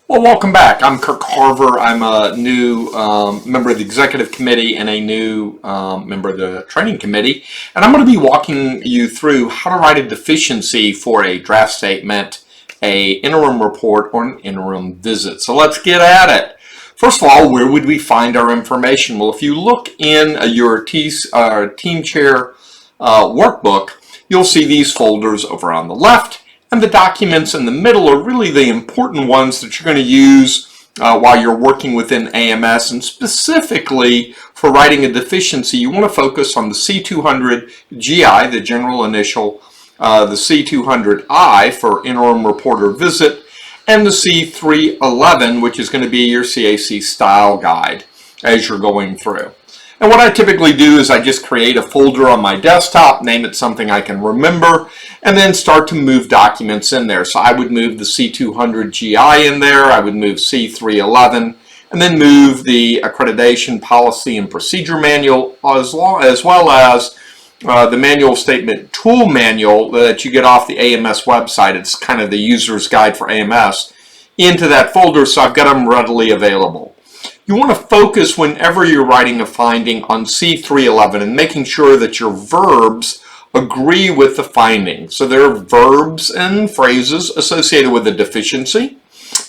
Well, welcome back. I'm Kirk Harver. I'm a new member of the Executive Committee and a new member of the Training Committee. And I'm going to be walking you through how to write a deficiency for a draft statement, a interim report, or an interim visit. So let's get at it. First of all, where would we find our information? Well, if you look in your team chair workbook, you'll see these folders over on the left. And the documents in the middle are really the important ones that you're going to use while you're working within AMS. And specifically for writing a deficiency, you want to focus on the C200 GI, the general initial, the C200I for interim report or visit, and the C311, which is going to be your CAC style guide as you're going through. And what I typically do is I just create a folder on my desktop, name it something I can remember, and then start to move documents in there. So I would move the C200 GI in there, I would move C311, and then move the accreditation policy and procedure manual, as well as the manual statement tool manual that you get off the AMS website. It's kind of the user's guide for AMS, into that folder, so I've got them readily available. You want to focus whenever you're writing a finding on C311 and making sure that your verbs agree with the finding. So there are verbs and phrases associated with a deficiency,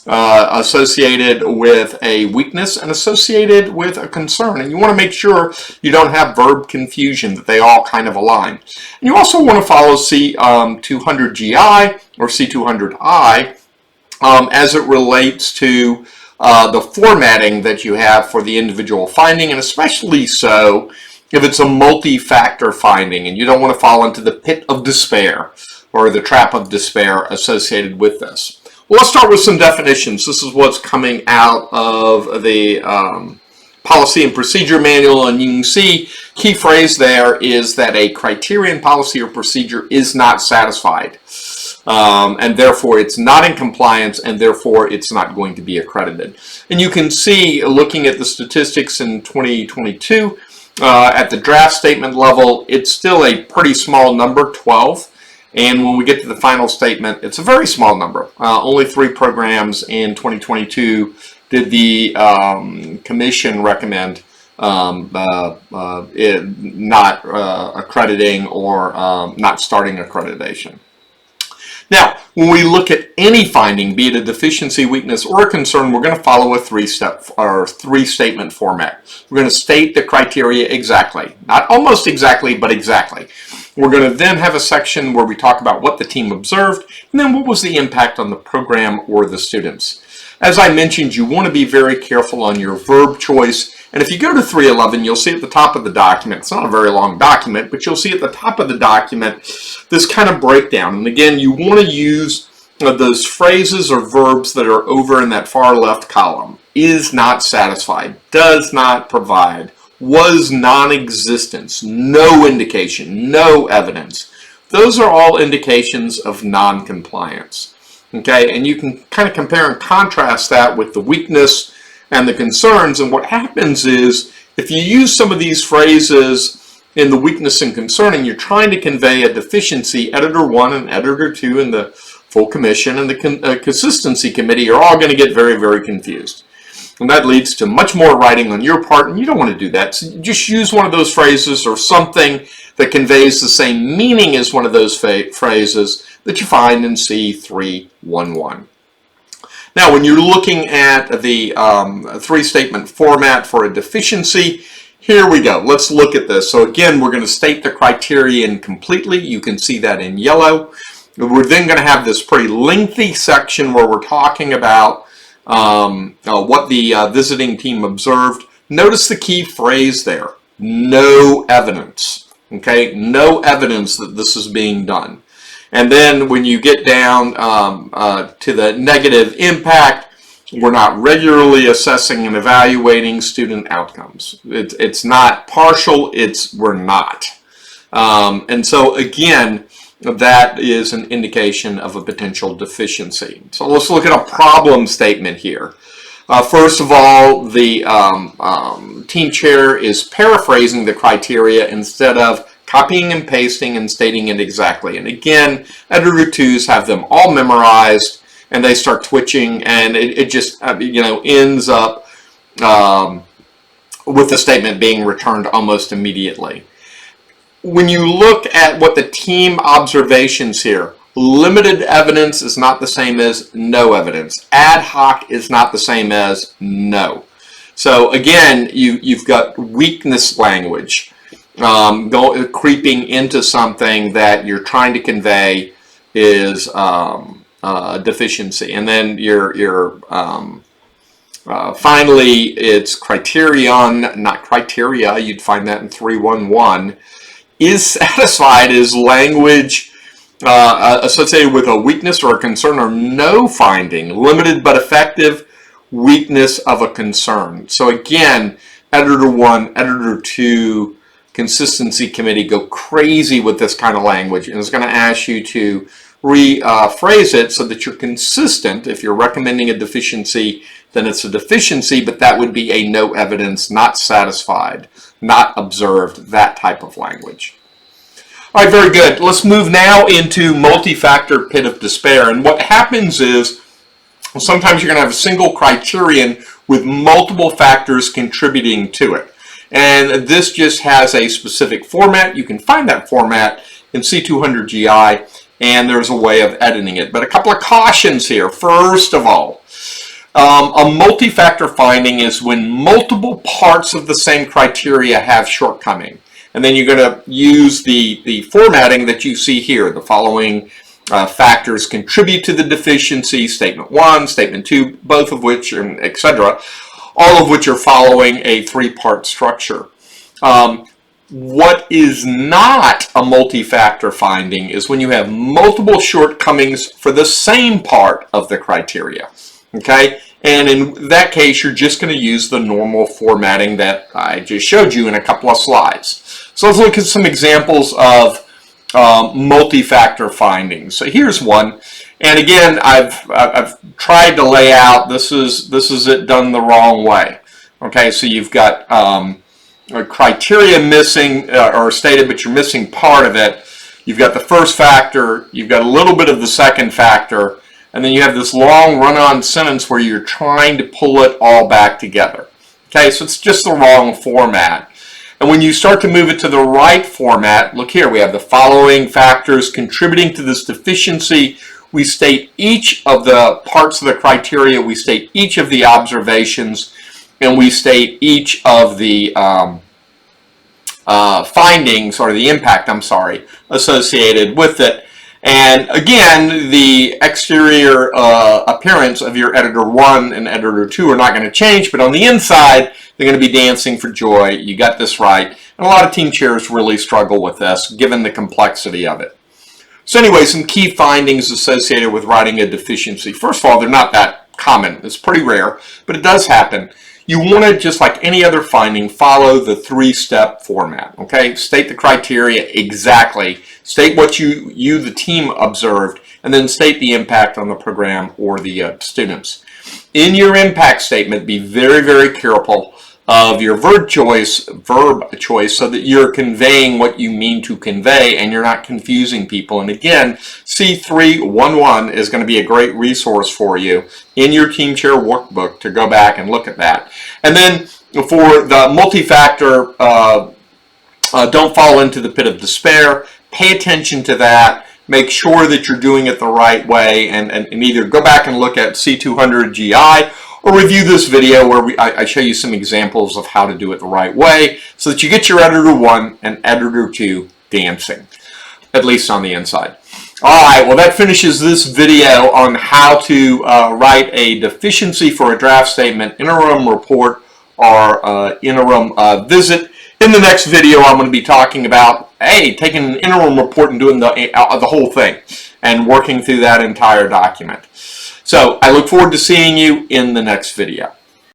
associated with a weakness, and associated with a concern. And you want to make sure you don't have verb confusion, that they all kind of align. And you also want to follow C200 GI or C200I as it relates to the formatting that you have for the individual finding, and especially so if it's a multi-factor finding and you don't want to fall into the pit of despair or the trap of despair associated with this. Well, let's start with some definitions. This is what's coming out of the policy and procedure manual, and you can see key phrase there is that a criterion, policy, or procedure is not satisfied. And therefore it's not in compliance, and therefore it's not going to be accredited. And you can see, looking at the statistics in 2022, at the draft statement level, it's still a pretty small number, 12. And when we get to the final statement, it's a very small number. Only 3 programs in 2022 did the commission recommend not accrediting or not starting accreditation. Now, when we look at any finding, be it a deficiency, weakness, or a concern, we're going to follow a three-statement format. We're going to state the criteria exactly. Not almost exactly, but exactly. We're going to then have a section where we talk about what the team observed, and then what was the impact on the program or the students. As I mentioned, you want to be very careful on your verb choice. And if you go to 311, you'll see at the top of the document, it's not a very long document, but you'll see at the top of the document this kind of breakdown. And again, you want to use those phrases or verbs that are over in that far left column. Is not satisfied, does not provide, was non-existent, no indication, no evidence. Those are all indications of non-compliance. Okay, and you can kind of compare and contrast that with the weakness and the concerns. And what happens is, if you use some of these phrases in the weakness and concern, and you're trying to convey a deficiency, Editor 1 and Editor 2 and the full commission and the consistency committee are all going to get very, very confused. And that leads to much more writing on your part, and you don't want to do that. So just use one of those phrases or something that conveys the same meaning as one of those phrases that you find in C311. Now, when you're looking at the three-statement format for a deficiency, here we go. Let's look at this. So again, we're going to state the criterion completely. You can see that in yellow. We're then going to have this pretty lengthy section where we're talking about what the visiting team observed. Notice the key phrase there, no evidence. Okay, no evidence that this is being done. And then when you get down to the negative impact, we're not regularly assessing and evaluating student outcomes. It's not partial, we're not. And so again, that is an indication of a potential deficiency. So let's look at a problem statement here. First of all, the team chair is paraphrasing the criteria instead of copying and pasting and stating it exactly. And again, Editor 2s have them all memorized, and they start twitching, and it just ends up with the statement being returned almost immediately. When you look at what the team observations here, limited evidence is not the same as no evidence. Ad hoc is not the same as no. So again, you've got weakness language creeping into something that you're trying to convey is deficiency. And then finally, it's criterion, not criteria. You'd find that in 311. Is satisfied is language associated with a weakness or a concern or no finding, limited but effective, weakness of a concern. So again, editor 1, editor 2, consistency committee go crazy with this kind of language, and it's going to ask you to rephrase it so that you're consistent. If you're recommending a deficiency, then it's a deficiency, but that would be a no evidence, not satisfied, not observed, that type of language. All right, very good. Let's move now into multi-factor pit of despair. And what happens is sometimes you're going to have a single criterion with multiple factors contributing to it. And this just has a specific format. You can find that format in C200 GI, and there's a way of editing it. But a couple of cautions here. First of all, a multi-factor finding is when multiple parts of the same criteria have shortcoming. And then you're going to use the formatting that you see here. The following factors contribute to the deficiency, statement 1, statement 2, both of which, etc., all of which are following a three-part structure. What is not a multi-factor finding is when you have multiple shortcomings for the same part of the criteria. Okay? And in that case, you're just going to use the normal formatting that I just showed you in a couple of slides. So let's look at some examples of multi-factor findings. So here's one. And again, I've tried to lay out, this is it done the wrong way. Okay, so you've got a criteria missing or stated, but you're missing part of it. You've got the first factor, you've got a little bit of the second factor, and then you have this long run-on sentence where you're trying to pull it all back together. Okay, so it's just the wrong format. And when you start to move it to the right format, look here, we have the following factors contributing to this deficiency. We state each of the parts of the criteria, we state each of the observations, and we state each of the findings, or the impact, associated with it. And again, the exterior appearance of your editor 1 and editor 2 are not going to change, but on the inside, they're going to be dancing for joy. You got this right. And a lot of team chairs really struggle with this, given the complexity of it. So anyway, some key findings associated with writing a deficiency. First of all, they're not that common. It's pretty rare, but it does happen. You want to, just like any other finding, follow the three-step format. Okay, state the criteria exactly, state what you the team observed, and then state the impact on the program or the students. In your impact statement, be very, very careful of your verb choice so that you're conveying what you mean to convey and you're not confusing people. And again, C311 is going to be a great resource for you in your team chair workbook to go back and look at that. And then for the multi-factor, don't fall into the pit of despair. Pay attention to that. Make sure that you're doing it the right way, and either go back and look at C200 GI or review this video where I show you some examples of how to do it the right way so that you get your editor 1 and editor 2 dancing, at least on the inside. All right, well, that finishes this video on how to write a deficiency for a draft statement, interim report, or interim visit. In the next video, I'm going to be talking about, taking an interim report and doing the whole thing and working through that entire document. So I look forward to seeing you in the next video.